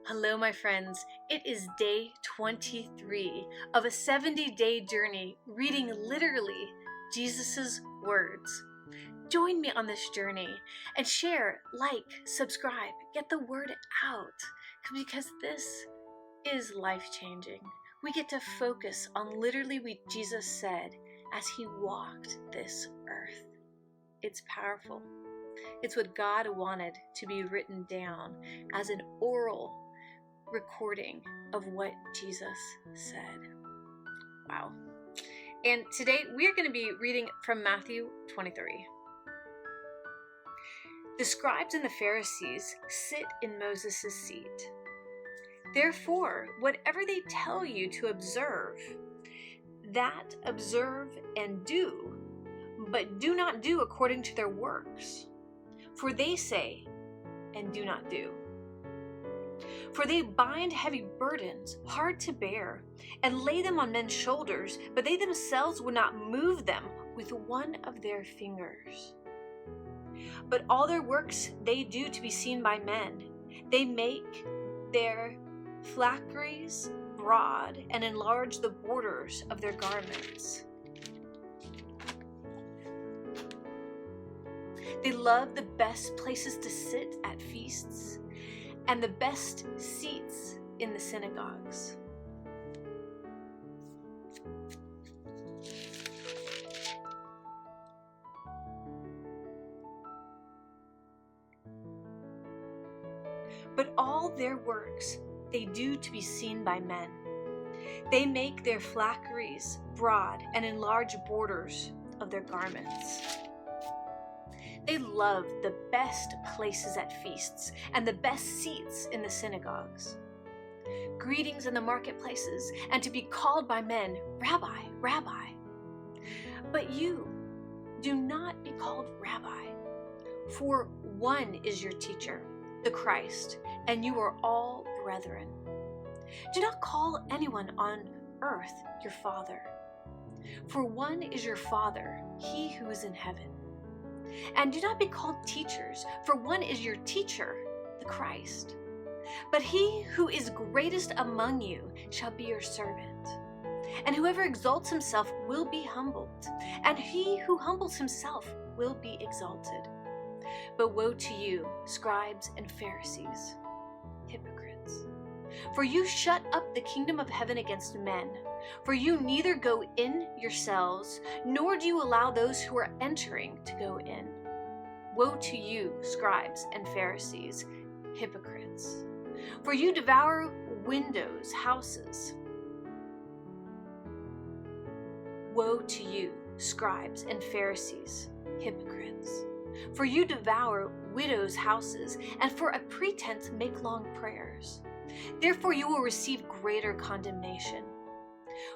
Hello, my friends. It is day 23 of a 70-day journey reading literally Jesus' words. Join me on this journey and share, like, subscribe, get the word out, because this is life-changing. We get to focus on literally what Jesus said as he walked this earth. It's powerful. It's what God wanted to be written down as an oral recording of what Jesus said. Wow. And today we are going to be reading from Matthew 23. The scribes and the Pharisees sit in Moses' seat. Therefore, whatever they tell you to observe, that observe and do, but do not do according to their works. For they say and do not do. For they bind heavy burdens, hard to bear, and lay them on men's shoulders, but they themselves would not move them with one of their fingers. But all their works they do to be seen by men. They make their phylacteries broad and enlarge the borders of their garments. They love the best places to sit at feasts and the best seats in the synagogues. But all their works they do to be seen by men. They make their phylacteries broad and enlarge borders of their garments. They love the best places at feasts and the best seats in the synagogues, greetings in the marketplaces, and to be called by men, Rabbi, Rabbi. But you do not be called Rabbi, for one is your teacher, the Christ, and you are all brethren. Do not call anyone on earth your father, for one is your Father, he who is in heaven. And do not be called teachers, for one is your teacher, the Christ. But he who is greatest among you shall be your servant. And whoever exalts himself will be humbled, and he who humbles himself will be exalted. But woe to you, scribes and Pharisees, hypocrites! For you shut up the kingdom of heaven against men. For you neither go in yourselves, nor do you allow those who are entering to go in. Woe to you, scribes and Pharisees, hypocrites! For you devour windows, houses. Woe to you, scribes and Pharisees, hypocrites! For you devour widows' houses, and for a pretense make long prayers. Therefore you will receive greater condemnation.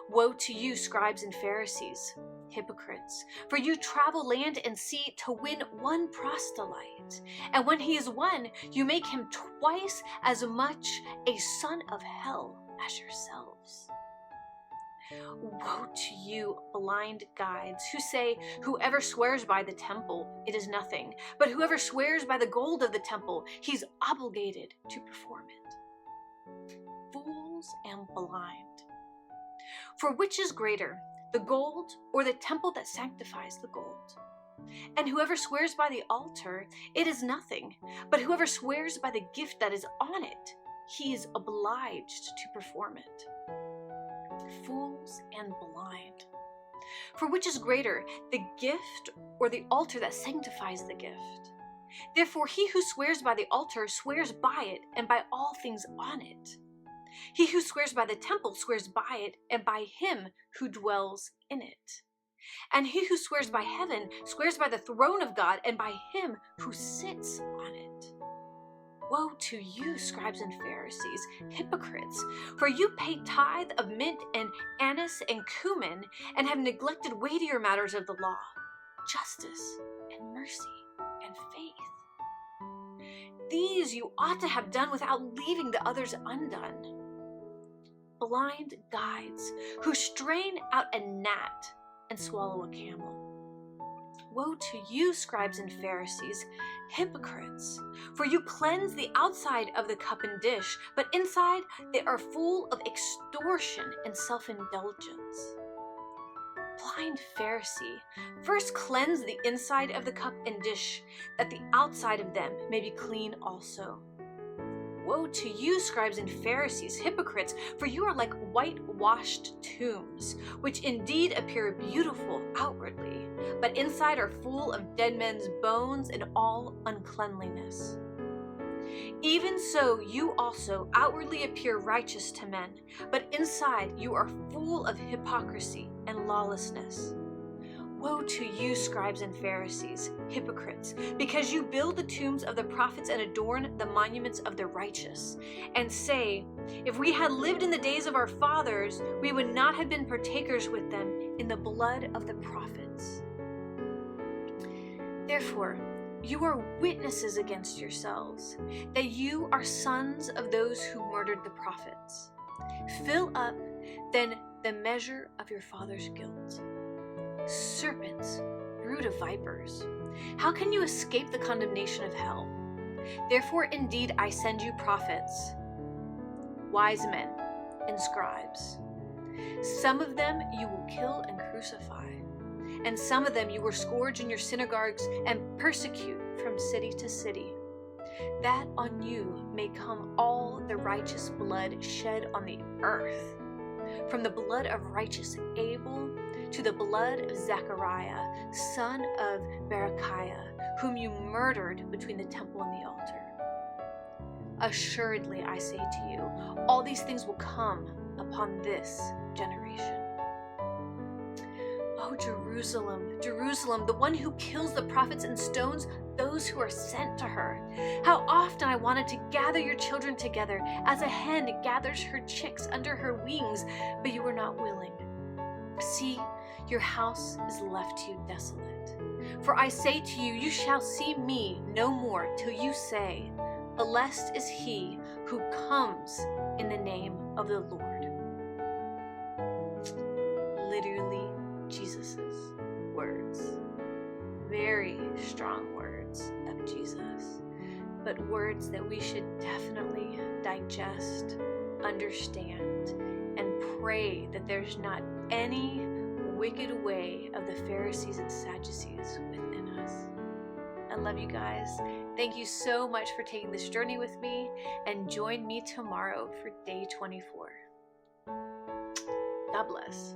Woe to you, scribes and Pharisees, hypocrites! For you travel land and sea to win one proselyte, and when he is won, you make him twice as much a son of hell as yourselves. Woe to you, blind guides, who say, whoever swears by the temple, it is nothing, but whoever swears by the gold of the temple, he's obligated to perform it. Fools and blind! For which is greater, the gold or the temple that sanctifies the gold? And whoever swears by the altar, it is nothing, but whoever swears by the gift that is on it, he is obliged to perform it. Fools and blind! For which is greater, the gift or the altar that sanctifies the gift? Therefore he who swears by the altar swears by it and by all things on it. He who swears by the temple swears by it and by him who dwells in it. And he who swears by heaven swears by the throne of God and by him who sits on it. Woe to you, scribes and Pharisees, hypocrites! For you pay tithe of mint and anise and cumin, and have neglected weightier matters of the law, justice and mercy and faith. These you ought to have done without leaving the others undone. Blind guides who strain out a gnat and swallow a camel. Woe to you, scribes and Pharisees, hypocrites! For you cleanse the outside of the cup and dish, but inside they are full of extortion and self-indulgence. Blind Pharisee, first cleanse the inside of the cup and dish, that the outside of them may be clean also. Woe to you, scribes and Pharisees, hypocrites, for you are like whitewashed tombs, which indeed appear beautiful outwardly, but inside are full of dead men's bones and all uncleanliness. Even so, you also outwardly appear righteous to men, but inside you are full of hypocrisy and lawlessness. Woe to you, scribes and Pharisees, hypocrites, because you build the tombs of the prophets and adorn the monuments of the righteous, and say, if we had lived in the days of our fathers, we would not have been partakers with them in the blood of the prophets. Therefore, you are witnesses against yourselves, that you are sons of those who murdered the prophets. Fill up, then, the measure of your father's guilt. Serpents, brood of vipers, how can you escape the condemnation of hell? Therefore, indeed, I send you prophets, wise men, and scribes. Some of them you will kill and crucify, and some of them you will scourge in your synagogues and persecute from city to city, that on you may come all the righteous blood shed on the earth, from the blood of righteous Abel to the blood of Zechariah, son of Berechiah, whom you murdered between the temple and the altar. Assuredly, I say to you, all these things will come upon this generation. Oh, Jerusalem, Jerusalem, the one who kills the prophets and stones those who are sent to her. How often I wanted to gather your children together as a hen gathers her chicks under her wings, but you were not willing. See, your house is left to you desolate. For I say to you, you shall see me no more till you say, blessed is he who comes in the name of the Lord. Literally, Jesus' words. Very strong words of Jesus, but words that we should definitely digest, understand, and pray that there's not any wicked way of the Pharisees and Sadducees within us. I love you guys. Thank you so much for taking this journey with me, and join me tomorrow for day 24. God bless.